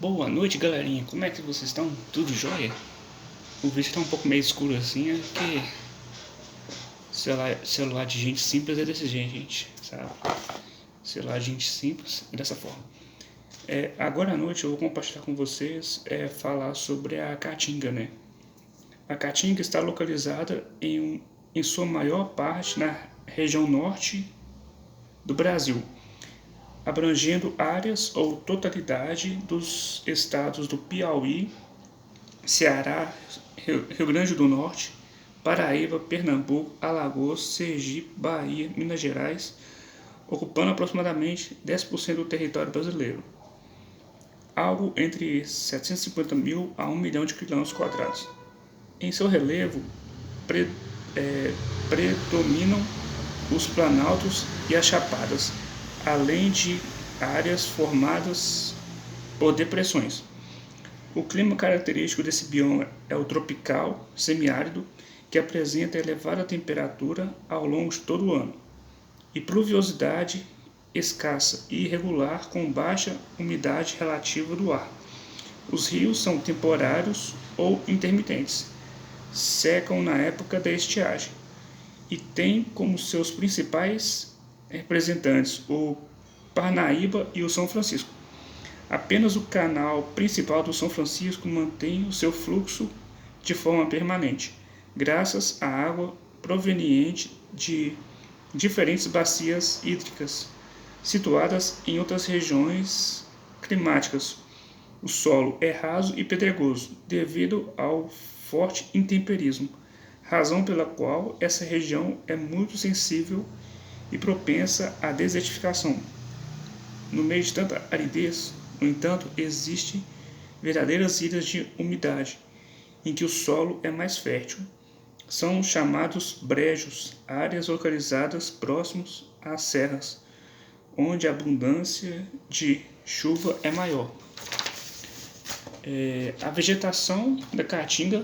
Boa noite, galerinha. Como é que vocês estão? Tudo jóia? O vídeo tá um pouco meio escuro assim, é porque celular de gente simples é desse jeito, gente, sabe? Celular de gente simples é dessa forma. Agora à noite eu vou compartilhar com vocês falar sobre a Caatinga, né? A Caatinga está localizada em sua maior parte na região norte do Brasil, abrangendo áreas ou totalidade dos estados do Piauí, Ceará, Rio Grande do Norte, Paraíba, Pernambuco, Alagoas, Sergipe, Bahia, Minas Gerais, ocupando aproximadamente 10% do território brasileiro, algo entre 750 mil a 1 milhão de quilômetros quadrados. Em seu relevo, predominam os planaltos e as chapadas, além de áreas formadas por depressões. O clima característico desse bioma é o tropical semiárido, que apresenta elevada temperatura ao longo de todo o ano, e pluviosidade escassa e irregular com baixa umidade relativa do ar. Os rios são temporários ou intermitentes, secam na época da estiagem e têm como seus principais representantes o Parnaíba e o São Francisco. Apenas o canal principal do São Francisco mantém o seu fluxo de forma permanente, graças à água proveniente de diferentes bacias hídricas situadas em outras regiões climáticas. O solo é raso e pedregoso devido ao forte intemperismo, razão pela qual essa região é muito sensível e propensa à desertificação. No meio de tanta aridez, no entanto, existem verdadeiras ilhas de umidade, em que o solo é mais fértil. São chamados brejos, áreas localizadas próximos às serras, onde a abundância de chuva é maior. A vegetação da Caatinga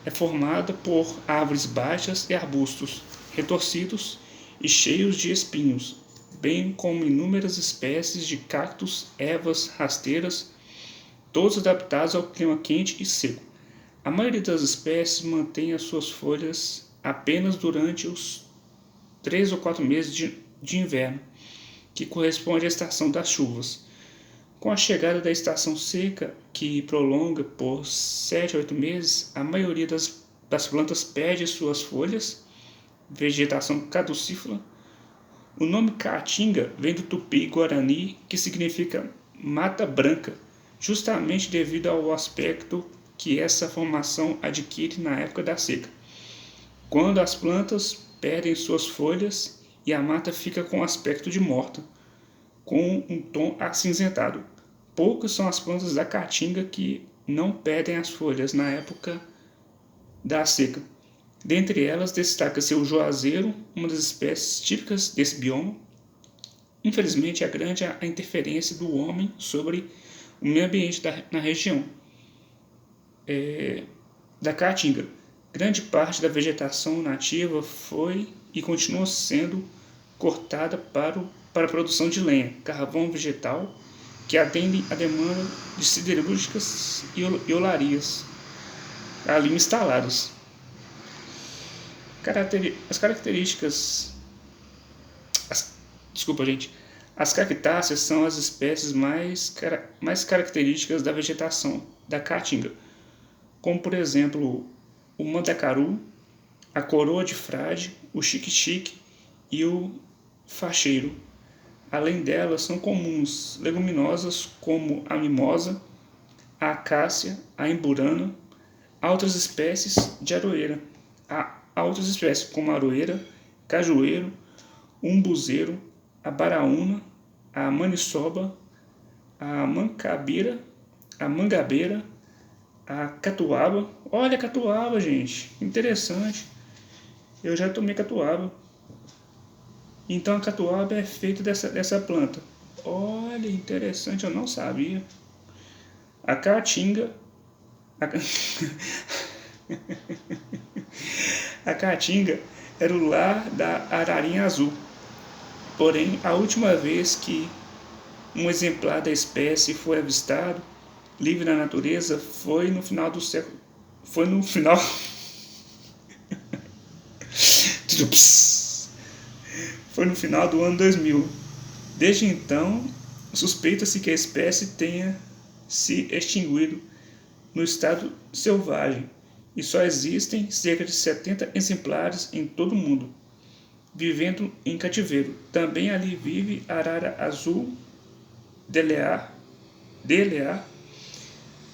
é formada por árvores baixas e arbustos retorcidos e cheios de espinhos, bem como inúmeras espécies de cactos, ervas rasteiras, todos adaptados ao clima quente e seco. A maioria das espécies mantém as suas folhas apenas durante os 3 ou 4 meses de inverno, que corresponde à estação das chuvas. Com a chegada da estação seca, que prolonga por 7 a 8 meses, a maioria das plantas perde suas folhas, vegetação caducífera. O nome Caatinga vem do tupi-guarani, que significa mata branca, justamente devido ao aspecto que essa formação adquire na época da seca, quando as plantas perdem suas folhas e a mata fica com aspecto de morta, com um tom acinzentado. Poucas são as plantas da Caatinga que não perdem as folhas na época da seca. Dentre elas, destaca-se o juazeiro, uma das espécies típicas desse bioma. Infelizmente, é grande a interferência do homem sobre o meio ambiente na região da Caatinga. Grande parte da vegetação nativa foi e continua sendo cortada para a produção de lenha, carvão vegetal, que atendem à demanda de siderúrgicas e olarias ali instaladas. As características. As cactáceas são as espécies mais características da vegetação da Caatinga, como por exemplo o mandacaru, a coroa de frade, o xique-xique e o facheiro. Além delas, são comuns leguminosas como a mimosa, a acácia, a emburana, há outras espécies de aroeira. Há outras espécies como a aroeira, cajueiro, umbuzeiro, a baraúna, a maniçoba, a mangabeira, a catuaba. Olha a catuaba, gente, interessante. Eu já tomei catuaba. Então a catuaba é feita dessa planta. Olha, interessante, eu não sabia. A caatinga. A caatinga era o lar da ararinha azul. Porém, a última vez que um exemplar da espécie foi avistado livre na natureza foi no final do século. Foi no final. Foi no final do ano 2000. Desde então, suspeita-se que a espécie tenha se extinguido no estado selvagem e só existem cerca de 70 exemplares em todo o mundo, vivendo em cativeiro. Também ali vive a arara azul delear,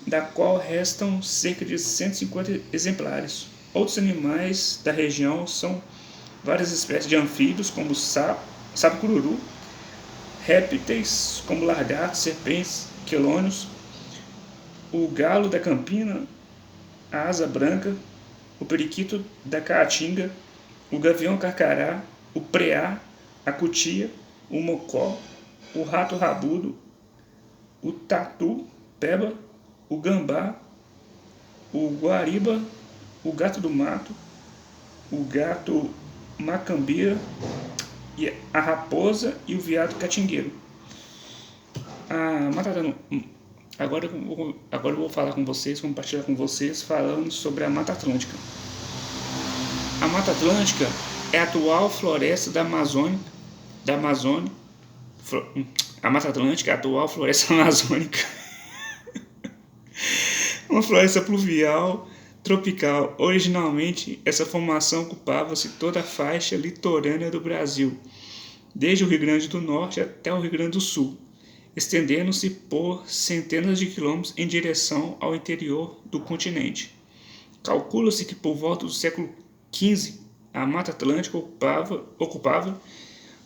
da qual restam cerca de 150 exemplares. Outros animais da região são várias espécies de anfíbios, como sapo-cururu, répteis, como lagartos, serpentes, quelônios, o galo da campina, a asa branca, o periquito da caatinga, o gavião carcará, o preá, a cutia, o mocó, o rato rabudo, o tatu, peba, o gambá, o guariba, o gato do mato, o gato macambira, a raposa e o veado catingueiro. Agora eu vou falar com vocês, compartilhar com vocês falando sobre a Mata Atlântica. A Mata Atlântica é a atual floresta da Amazônia. A Mata Atlântica é a atual floresta amazônica. Uma floresta pluvial tropical. Originalmente, essa formação ocupava-se toda a faixa litorânea do Brasil, desde o Rio Grande do Norte até o Rio Grande do Sul, estendendo-se por centenas de quilômetros em direção ao interior do continente. Calcula-se que por volta do século XV, a Mata Atlântica ocupava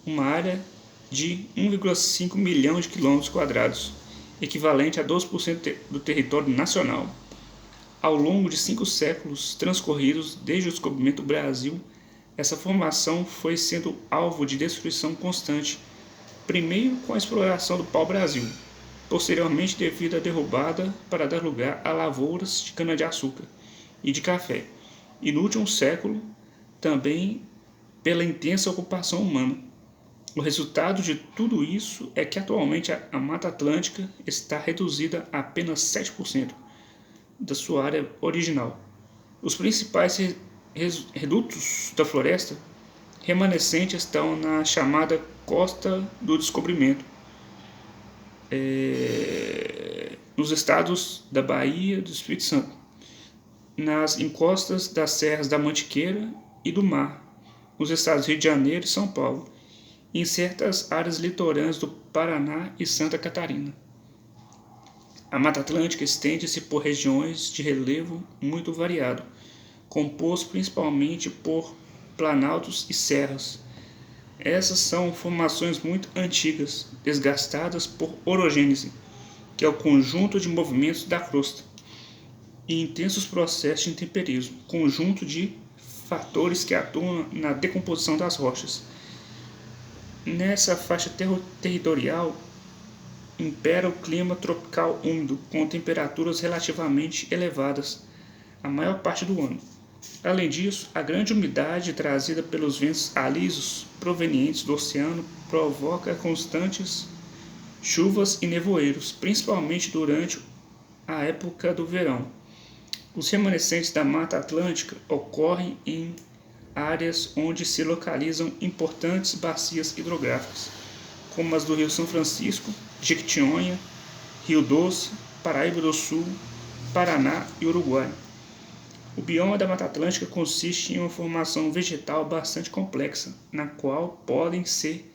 uma área de 1,5 milhão de quilômetros quadrados, equivalente a 12% do território nacional. Ao longo de 5 séculos transcorridos desde o descobrimento do Brasil, essa formação foi sendo alvo de destruição constante, primeiro com a exploração do pau-brasil, posteriormente devido à derrubada para dar lugar a lavouras de cana-de-açúcar e de café, e no último século também pela intensa ocupação humana. O resultado de tudo isso é que atualmente a Mata Atlântica está reduzida a apenas 7% da sua área original. Os principais redutos da floresta remanescente estão na chamada Costa do Descobrimento, nos estados da Bahia e do Espírito Santo, nas encostas das serras da Mantiqueira e do Mar, nos estados do Rio de Janeiro e São Paulo, e em certas áreas litorâneas do Paraná e Santa Catarina. A Mata Atlântica estende-se por regiões de relevo muito variado, composto principalmente por planaltos e serras. Essas são formações muito antigas, desgastadas por orogênese, que é o conjunto de movimentos da crosta, e intensos processos de intemperismo, conjunto de fatores que atuam na decomposição das rochas. Nessa faixa territorial impera o clima tropical úmido, com temperaturas relativamente elevadas a maior parte do ano. Além disso, a grande umidade trazida pelos ventos alisos provenientes do oceano provoca constantes chuvas e nevoeiros, principalmente durante a época do verão. Os remanescentes da Mata Atlântica ocorrem em áreas onde se localizam importantes bacias hidrográficas, como as do Rio São Francisco, Jequitinhonha, Rio Doce, Paraíba do Sul, Paraná e Uruguai. O bioma da Mata Atlântica consiste em uma formação vegetal bastante complexa, na qual podem ser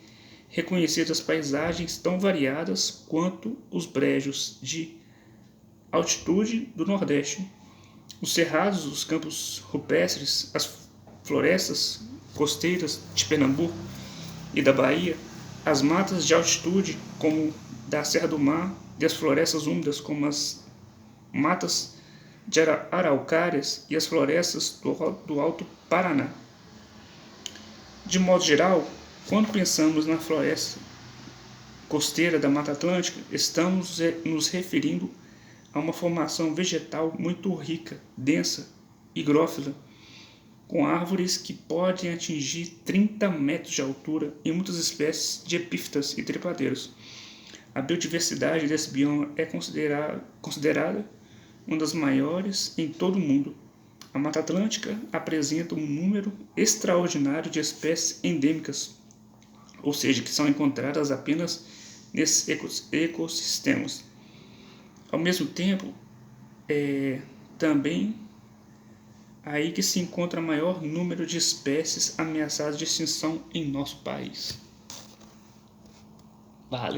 reconhecidas paisagens tão variadas quanto os brejos de altitude do Nordeste, os cerrados dos campos rupestres, as florestas costeiras de Pernambuco e da Bahia, as matas de altitude como da Serra do Mar e as florestas úmidas como as matas de araucárias e as florestas do Alto Paraná. De modo geral, quando pensamos na floresta costeira da Mata Atlântica, estamos nos referindo a uma formação vegetal muito rica, densa e higrófila, com árvores que podem atingir 30 metros de altura e muitas espécies de epífitas e trepadeiros. A biodiversidade desse bioma é considerada uma das maiores em todo o mundo. A Mata Atlântica apresenta um número extraordinário de espécies endêmicas, ou seja, que são encontradas apenas nesses ecossistemas. Ao mesmo tempo, também aí que se encontra maior número de espécies ameaçadas de extinção em nosso país. Valeu!